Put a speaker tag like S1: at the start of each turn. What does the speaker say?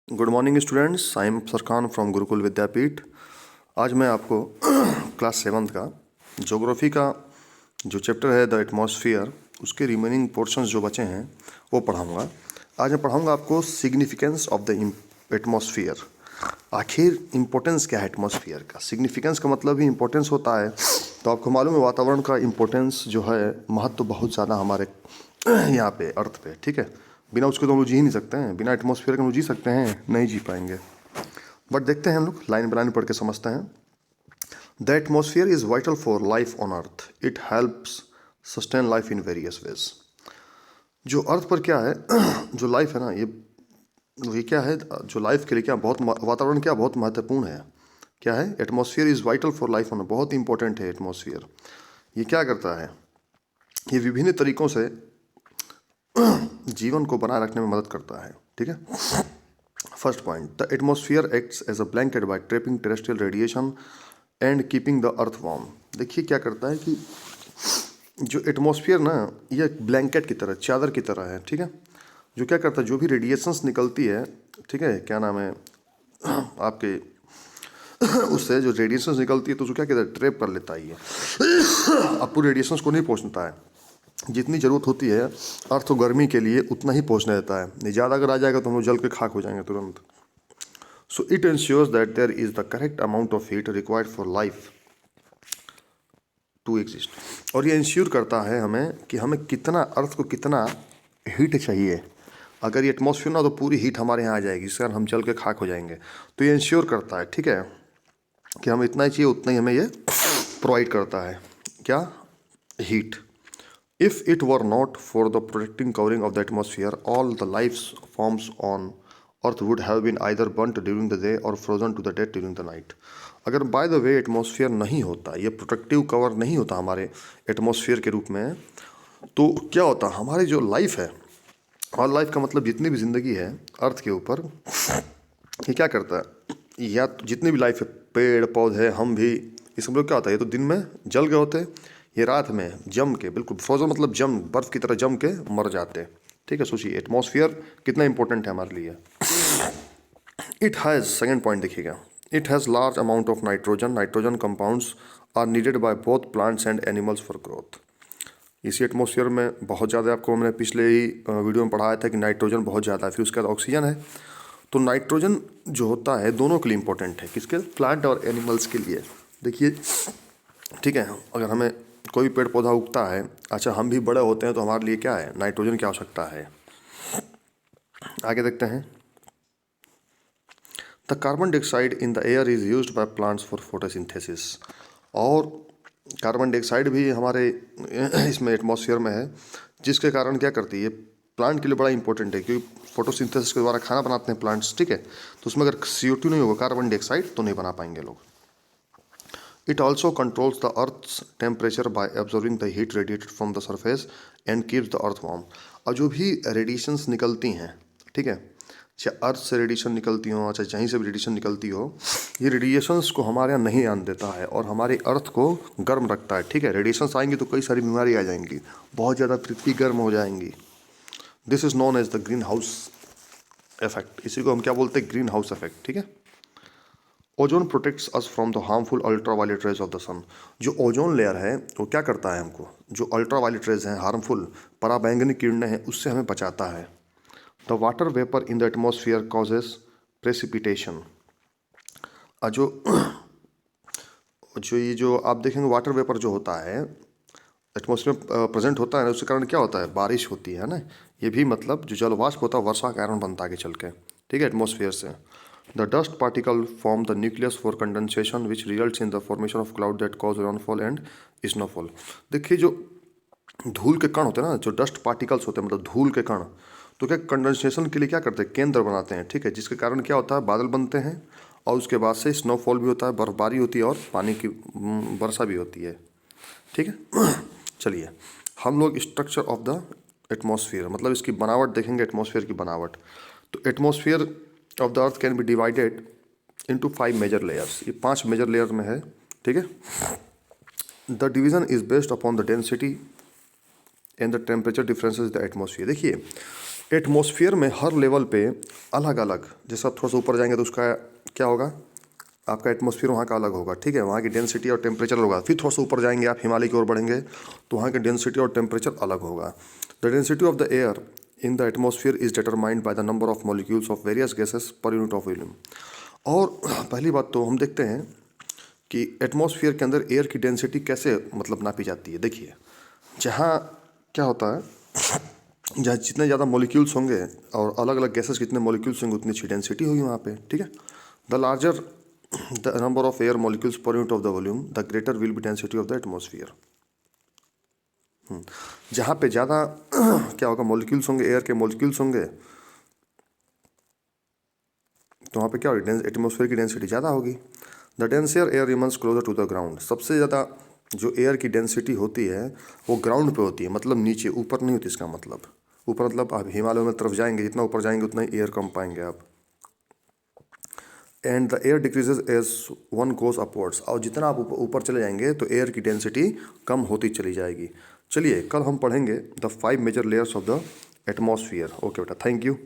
S1: Good morning students, I am Sarkhan from Gurukul Vidyapeeth. आज मैं आपको क्लास सेवन्थ का ज्योग्राफी का जो चैप्टर है द एटमॉस्फेयर, उसके रिमेनिंग पोर्शंस जो बचे हैं वो पढ़ाऊंगा। आज मैं पढ़ाऊंगा आपको सिग्निफिकेंस ऑफ द एटमॉस्फेयर। आखिर इम्पोर्टेंस क्या है एटमॉस्फेयर का। सिग्निफिकेंस का मतलब ही इम्पोर्टेंस होता है। तो आपको मालूम है वातावरण का इम्पोर्टेंस जो है, महत्व बहुत ज़्यादा हमारे यहाँ पे अर्थ पे, ठीक है। बिना उसके तो हम लोग जी ही नहीं सकते हैं। बिना एटमॉस्फेयर के हम लोग जी सकते हैं? नहीं जी पाएंगे। बट देखते हैं, हम लोग लाइन बाय लाइन पढ़ के समझते हैं। The atmosphere is vital for life on earth. It helps sustain life in various ways. जो अर्थ पर क्या है जो लाइफ है ना, ये क्या है, जो लाइफ के लिए क्या बहुत, वातावरण क्या बहुत महत्वपूर्ण है। क्या है? Atmosphere is vital for life on, बहुत इंपॉर्टेंट है एटमॉस्फेयर। ये क्या करता है? ये विभिन्न तरीकों से जीवन को बनाए रखने में मदद करता है, ठीक है। First point, the atmosphere acts as a blanket by trapping terrestrial radiation and keeping the earth warm. देखिए क्या करता है कि जो एटमॉस्फेयर ना, ये एक ब्लैंकेट की तरह, चादर की तरह है, ठीक है। जो क्या करता है, जो भी रेडिएशंस निकलती है, ठीक है, क्या नाम है आपके उससे जो रेडिएशंस निकलती है तो उसको क्या कहता है, ट्रैप कर लेता है ये। अब पूरे रेडिएशंस को नहीं पहुंचता है। जितनी ज़रूरत होती है अर्थ को गर्मी के लिए, उतना ही पहुंचने देता है। नहीं ज़्यादा अगर आ जाएगा तो हम लोग जल के खाक हो जाएंगे तुरंत। So it ensures that there is the correct amount of heat required for life to exist. और ये इंश्योर करता है हमें कि हमें कितना, अर्थ को कितना हीट चाहिए। अगर ये एटमॉस्फेयर ना, तो पूरी हीट हमारे यहाँ आ जाएगी, जिससे हम जल के खाक हो जाएंगे। तो ये इंश्योर करता है, ठीक है, कि हमें इतना ही चाहिए, उतना ही हमें ये प्रोवाइड करता है। क्या? Heat. If it were not for the protecting covering of the atmosphere, all the life forms on Earth would have been either burnt during the day or frozen to the death during the night. अगर by the way atmosphere नहीं होता, ये protective cover नहीं होता हमारे atmosphere के रूप में, तो क्या होता, हमारी जो लाइफ है, और लाइफ का मतलब जितनी भी ज़िंदगी है अर्थ के ऊपर, ये क्या करता है, या तो जितनी भी लाइफ है, पेड़ पौधे, हम भी, ये सब लोग क्या होता है, ये तो दिन में जल गए होते, ये रात में जम के, बिल्कुल फ्रोजन मतलब जम, बर्फ की तरह जम के मर जाते। ठीक है, सोचिए एटमॉस्फेयर कितना इंपॉर्टेंट है हमारे लिए। इट हैज़, सेकेंड पॉइंट देखिएगा, it has large amount of nitrogen. Nitrogen compounds are needed by both plants and animals for growth. इसी एटमॉस्फेयर में बहुत ज़्यादा, आपको हमने पिछले ही वीडियो में पढ़ाया था कि नाइट्रोजन बहुत ज़्यादा है, फिर उसके बाद ऑक्सीजन है। तो नाइट्रोजन जो होता है दोनों के लिए इंपॉर्टेंट है। किसके? प्लांट और एनिमल्स के लिए। देखिए, ठीक है, अगर हमें कोई भी पेड़ पौधा उगता है, अच्छा हम भी बड़े होते हैं, तो हमारे लिए क्या है, नाइट्रोजन की आवश्यकता है। आगे देखते हैं। The carbon dioxide in the air is used by plants for photosynthesis. और कार्बन डाइऑक्साइड भी हमारे इसमें एटमॉस्फेयर में है, जिसके कारण क्या करती है, प्लांट के लिए बड़ा इंपॉर्टेंट है, क्योंकि फोटोसिंथेसिस के द्वारा खाना बनाते हैं प्लांट्स, ठीक है। तो उसमें अगर CO2 नहीं होगा, कार्बन डाइऑक्साइड, तो नहीं बना पाएंगे लोग। It also controls the Earth's temperature by absorbing the heat radiated from the surface and keeps the Earth warm. अब जो भी रेडिएशंस निकलती हैं, ठीक है, चाहे अर्थ से रेडिएशन निकलती हो, चाहे कहीं से भी रेडिएशन निकलती हो, ये रेडिएशंस को हमारे यहाँ नहीं आने देता है और हमारे अर्थ को गर्म रखता है, ठीक है। रेडिएशंस आएंगी तो कई सारी बीमारी आ जाएंगी, बहुत ज़्यादा पृथ्वी गर्म हो जाएंगी। This is known as the greenhouse effect. इसी को हम क्या बोलते हैं, ग्रीन हाउस इफेक्ट, ठीक है। Ozone protects us from the harmful ultraviolet rays of the sun. जो ओजोन लेयर है वो क्या करता है, हमको जो अल्ट्रावायलेट रेज हैं, हार्मफुल पराबैंगनी किरणें हैं, उससे हमें बचाता है। The water vapour in the atmosphere causes precipitation. जो जो ये जो आप देखेंगे वाटर वेपर जो होता है एटमॉस्फेयर प्रेजेंट होता है ना, उसके कारण क्या होता है, बारिश होती है ना। ये भी मतलब जो जल वाष्प होता है वर्षा का कारण बनता है आगे चल के, ठीक है, एटमॉस्फेयर से। The dust particle form the nucleus for condensation, which results in the formation of cloud that cause rainfall and snowfall. देखिए, जो धूल के कण होते हैं ना, जो डस्ट पार्टिकल्स होते हैं, मतलब धूल के कण, तो क्या कंडेंसेशन के लिए क्या करते हैं, केंद्र बनाते हैं, ठीक है, जिसके कारण क्या होता है, बादल बनते हैं, और उसके बाद से स्नोफॉल भी होता है, बर्फबारी होती है, और पानी की वर्षा भी होती है, ठीक है। चलिए, हम लोग स्ट्रक्चर ऑफ द एटमॉस्फेयर, मतलब इसकी बनावट देखेंगे, एटमॉस्फेयर की बनावट। तो atmosphere of the earth can be divided into 5 major layers. ये 5 मेजर लेयर में है, ठीक है। The division is based upon the density and the temperature differences the atmosphere. देखिए, एटमॉस्फेयर में हर लेवल पे अलग अलग, जैसे आप थोड़ा सा ऊपर जाएंगे तो उसका क्या होगा, आपका एटमॉस्फेयर वहाँ का अलग होगा, ठीक है, वहाँ की डेंसिटी और टेम्परेचर अलग होगा। फिर थोड़ा सा ऊपर जाएंगे आप, हिमालय की ओर बढ़ेंगे तो वहाँ की डेंसिटी और टेम्परेचर अलग होगा। The density of the air in the atmosphere is determined by the number of molecules of various gases per unit of volume. और पहली बात तो हम देखते हैं कि एटमॉस्फेयर के अंदर एयर की डेंसिटी कैसे मतलब नापी जाती है। देखिए, जहाँ क्या होता है, जहाँ जितने ज़्यादा मॉलिक्यूल्स होंगे और अलग अलग गैसेस कितने मॉलिक्यूल्स होंगे उतनी अच्छी डेंसिटी होगी वहाँ पे, ठीक है। The larger the number of air molecules per unit of the volume the greater will be density of the atmosphere. जहाँ पे ज़्यादा क्या होगा, मॉलिक्यूल्स होंगे, एयर के मॉलिक्यूल्स होंगे, तो वहाँ पे क्या होगी, एटमॉस्फेयर की डेंसिटी ज़्यादा होगी। The denser air remains closer to the ground. सबसे ज़्यादा जो एयर की डेंसिटी होती है वो ग्राउंड पे होती है, मतलब नीचे, ऊपर नहीं होती। इसका मतलब ऊपर मतलब आप हिमालय में तरफ जाएंगे, जितना ऊपर जाएंगे उतना ही एयर कम पाएंगे आप। And the air decreases as one goes upwards. और जितना आप ऊपर चले जाएंगे तो एयर की डेंसिटी कम होती चली जाएगी। चलिए, कल हम पढ़ेंगे the 5 major layers of the atmosphere. Okay बेटा, थैंक यू।